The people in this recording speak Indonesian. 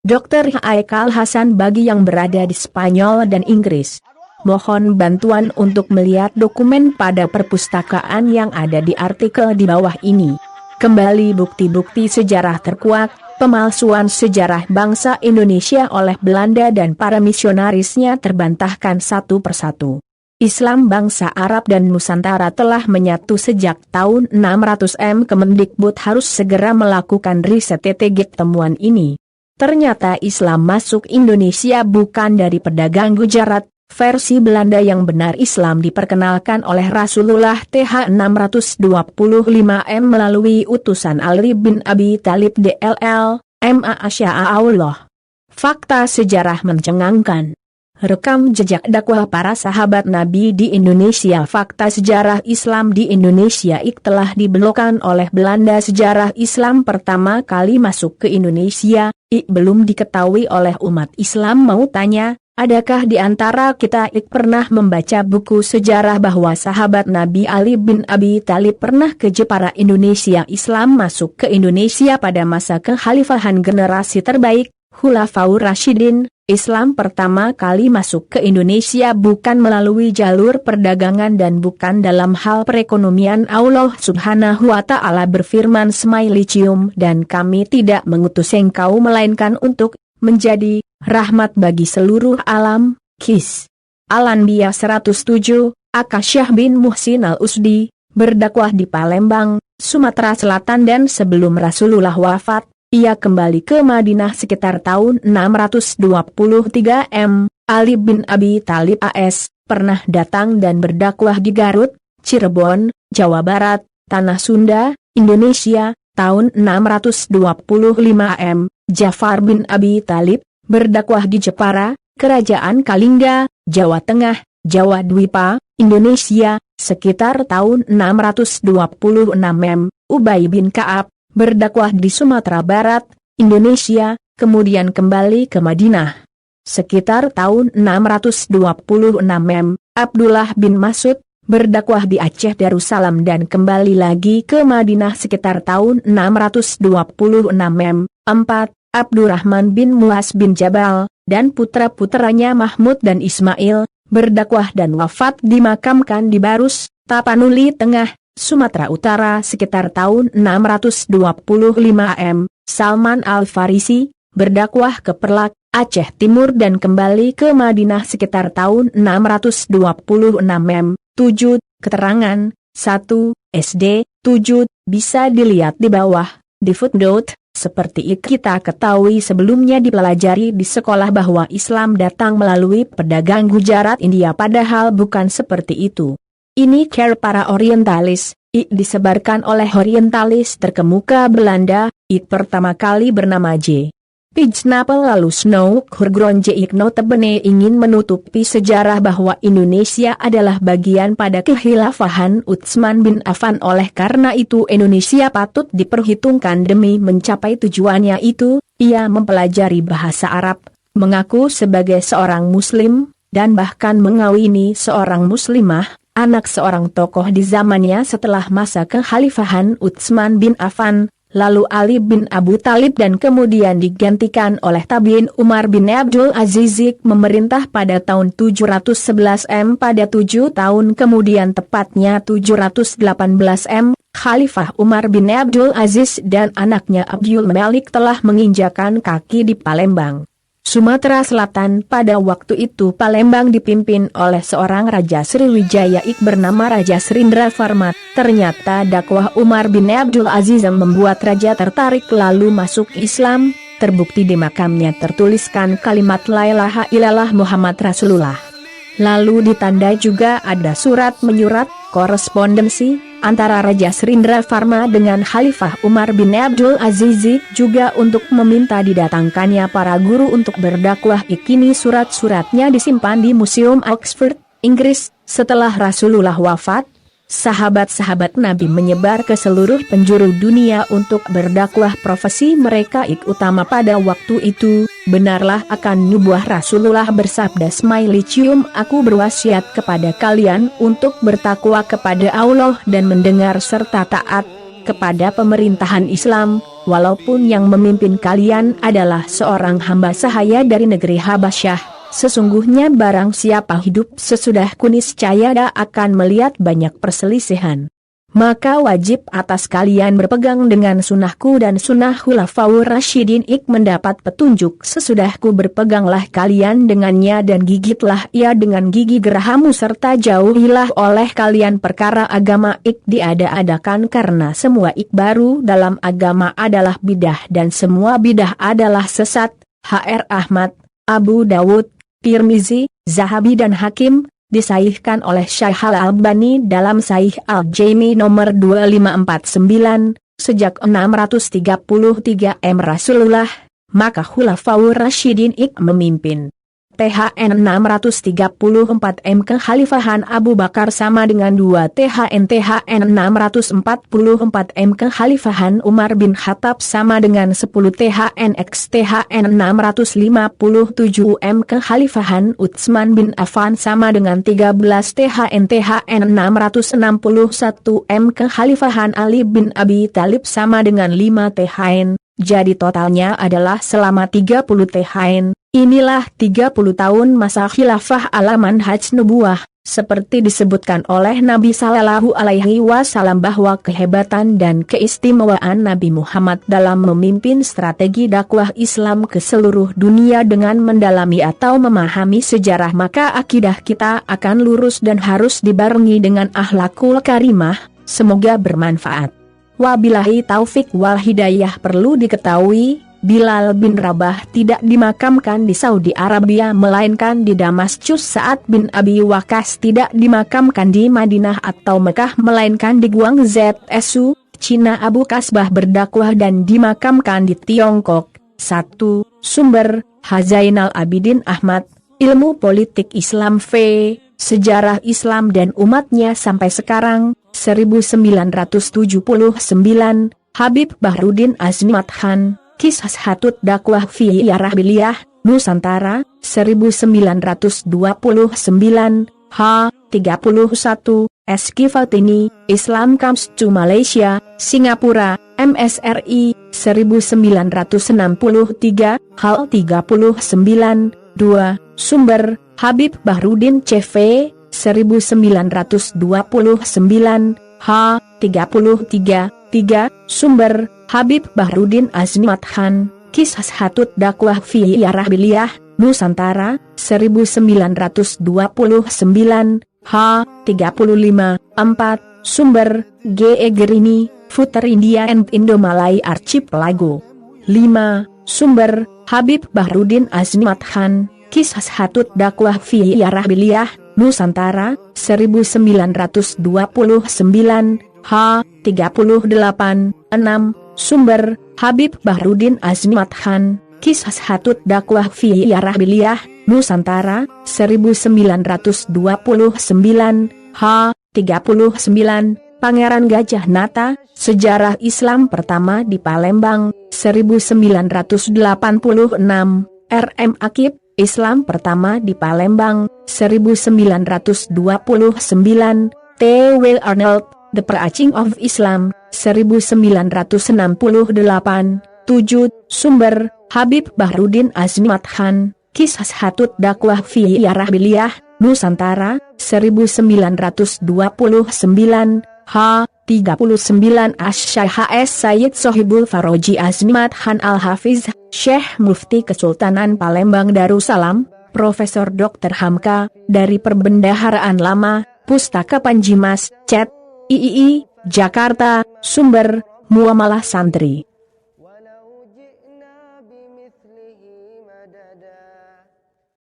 Dr. Haikal Hasan bagi yang berada di Spanyol dan Inggris. Mohon bantuan untuk melihat dokumen pada perpustakaan yang ada di artikel di bawah ini. Kembali bukti-bukti sejarah terkuak, pemalsuan sejarah bangsa Indonesia oleh Belanda dan para misionarisnya terbantahkan satu persatu. Islam bangsa Arab dan Nusantara telah menyatu sejak tahun 600 Kemendikbud harus segera melakukan riset temuan ini. Ternyata Islam masuk Indonesia bukan dari pedagang Gujarat. Versi Belanda yang benar Islam diperkenalkan oleh Rasulullah TH 625 melalui utusan Ali bin Abi Thalib DLL, MA. Fakta sejarah mencengangkan. Rekam jejak dakwah para sahabat Nabi di Indonesia. Fakta sejarah Islam di Indonesia telah dibelokkan oleh Belanda. Sejarah Islam pertama kali masuk ke Indonesia, belum diketahui oleh umat Islam. Mau tanya, adakah di antara kita pernah membaca buku sejarah bahwa sahabat Nabi Ali bin Abi Thalib pernah ke Jepara Indonesia? Islam masuk ke Indonesia pada masa kekhalifahan generasi terbaik, Khulafaur Rasyidin. Islam pertama kali masuk ke Indonesia bukan melalui jalur perdagangan dan bukan dalam hal perekonomian. Allah Subhanahu wa Ta'ala berfirman, Smailicium, dan kami tidak mengutus engkau melainkan untuk menjadi rahmat bagi seluruh alam. Kis. Al-Anbiya 107, Akasyah bin Muhsin Al-Usdi, berdakwah di Palembang, Sumatera Selatan dan sebelum Rasulullah wafat, ia kembali ke Madinah sekitar tahun 623 Ali bin Abi Thalib AS, pernah datang dan berdakwah di Garut, Cirebon, Jawa Barat, Tanah Sunda, Indonesia, tahun 625 Ja'far bin Abi Thalib, berdakwah di Jepara, Kerajaan Kalingga, Jawa Tengah, Jawa Dwipa, Indonesia, sekitar tahun 626 Ubay bin Ka'ab, berdakwah di Sumatera Barat, Indonesia, kemudian kembali ke Madinah. Sekitar tahun 626 Abdullah bin Mas'ud, berdakwah di Aceh Darussalam dan kembali lagi ke Madinah sekitar tahun 626 4. Abdurrahman bin Muaz bin Jabal, dan putra-putranya Mahmud dan Ismail, berdakwah dan wafat dimakamkan di Barus, Tapanuli Tengah, Sumatera Utara sekitar tahun 625 Salman Al-Farisi, berdakwah ke Perlak, Aceh Timur dan kembali ke Madinah sekitar tahun 626 7. Keterangan 1. SD 7 bisa dilihat di bawah, di footnote. Seperti kita ketahui sebelumnya dipelajari di sekolah bahwa Islam datang melalui pedagang Gujarat India, padahal bukan seperti itu. Ini care para orientalis, disebarkan oleh orientalis terkemuka Belanda, pertama kali bernama J. Pijnapel lalu Snow Kurgron J. notabene ingin menutupi sejarah bahwa Indonesia adalah bagian pada kekhilafahan Utsman bin Affan. Oleh karena itu Indonesia patut diperhitungkan demi mencapai tujuannya itu. Ia mempelajari bahasa Arab, mengaku sebagai seorang Muslim, dan bahkan mengawini seorang Muslimah, anak seorang tokoh di zamannya setelah masa kekhalifahan Utsman bin Affan, lalu Ali bin Abu Thalib dan kemudian digantikan oleh Tabi'in Umar bin Abdul Aziz memerintah pada tahun 711 pada 7 tahun kemudian tepatnya 718 Khalifah Umar bin Abdul Aziz dan anaknya Abdul Malik telah menginjakan kaki di Palembang, Sumatera Selatan. Pada waktu itu Palembang dipimpin oleh seorang Raja Sriwijaya bernama Raja Srindra Farmat. Ternyata dakwah Umar bin Abdul Aziz membuat raja tertarik lalu masuk Islam. Terbukti di makamnya tertuliskan kalimat La ilaha illallah Muhammad Rasulullah. Lalu ditandai juga ada surat menyurat korespondensi antara Raja Srindra Farma dengan Khalifah Umar bin Abdul Aziz juga untuk meminta didatangkannya para guru untuk berdakwah. Kini surat-suratnya disimpan di Museum Oxford, Inggris. Setelah Rasulullah wafat, sahabat-sahabat Nabi menyebar ke seluruh penjuru dunia untuk berdakwah. Profesi mereka utama pada waktu itu, benarlah akan nubuah Rasulullah bersabda Smailicium, aku berwasiat kepada kalian untuk bertakwa kepada Allah dan mendengar serta taat kepada pemerintahan Islam, walaupun yang memimpin kalian adalah seorang hamba sahaya dari negeri Habasyah. Sesungguhnya barang siapa hidup sesudahku niscaya akan melihat banyak perselisihan. Maka wajib atas kalian berpegang dengan sunnahku dan sunnah Khulafaur Rasyidin. Mendapat petunjuk sesudahku berpeganglah kalian dengannya dan gigitlah ia dengan gigi gerahamu serta jauhilah oleh kalian perkara agama diada-adakan, karena semua baru dalam agama adalah bidah dan semua bidah adalah sesat. Hr. Ahmad, Abu Dawud, Tirmizi, Zahabi dan Hakim. Disahihkan oleh Syekh Al-Albani dalam Sahih Al-Jami nomor 2549, sejak 633 Rasulullah, maka Khulafaur Rasyidin memimpin. THN 634 Kekhalifahan Abu Bakar sama dengan 2 THN 644 Kekhalifahan Umar bin Khattab sama dengan 10 THN THN 657 Kekhalifahan Utsman bin Affan sama dengan 13 THN THN 661 Kekhalifahan Ali bin Abi Thalib sama dengan 5 THN. Jadi totalnya adalah selama 30 THN. Inilah 30 tahun masa khilafah ala manhaj nubuwah, seperti disebutkan oleh Nabi Sallallahu Alaihi Wasallam bahwa kehebatan dan keistimewaan Nabi Muhammad dalam memimpin strategi dakwah Islam ke seluruh dunia dengan mendalami atau memahami sejarah, maka akidah kita akan lurus dan harus dibarengi dengan akhlakul karimah. Semoga bermanfaat. Wabillahi taufik wal hidayah. Perlu diketahui, Bilal bin Rabah tidak dimakamkan di Saudi Arabia melainkan di Damaskus. Sa'ad bin Abi Waqqas tidak dimakamkan di Madinah atau Mekah melainkan di Guangzhou, Cina. Abu Kasbah berdakwah dan dimakamkan di Tiongkok. 1. Sumber, Hazainal Abidin Ahmad, Ilmu Politik Islam V, Sejarah Islam dan Umatnya sampai sekarang, 1979, Habib Bahrudin Azmi Khan, Kisah Hatut Dakwah fi Arabiliyah, Nusantara, 1929, H. 31, S. Fatini, Islam Comes to Malaysia, Singapura, MSRI, 1963, Hal 39, 2. Sumber, Habib Bahrudin CV, 1929, H. 33, 3. Sumber, Habib Bahrudin Azmi Khan, Kisah Hatut Dakwah fi Arabiliyah, Nusantara, 1929, H. 35, 4. Sumber, G.E. Gerini, Futer India and Indomalay Archipelago. 5. Sumber, Habib Bahrudin Azmi Khan, Kisah Hatut Dakwah fi Arabiliyah, Nusantara, 1929, H. 38, 6. Sumber, Habib Bahrudin Azmi Khan, Kisah Hatut Dakwah fi Arabiliyah, Nusantara, 1929, H. 39. Pangeran Gajah Nata, Sejarah Islam Pertama di Palembang, 1986, R.M. Akib, Islam Pertama di Palembang, 1929, T. W. Arnold, The Preaching of Islam, 1968, 7. Sumber, Habib Bahrudin Azmi Khan, Kisah Hatut Dakwah fi Arabiliyah, Nusantara, 1929, H. 39. Asy-Syaikh H.S. Sayyid Sohibul Faroji Azmi Khan Al-Hafiz, Syekh Mufti Kesultanan Palembang Darussalam, Profesor Dr. Hamka, dari Perbendaharaan Lama, Pustaka Panjimas, Cet. III, Jakarta. Sumber, Muamalah Santri.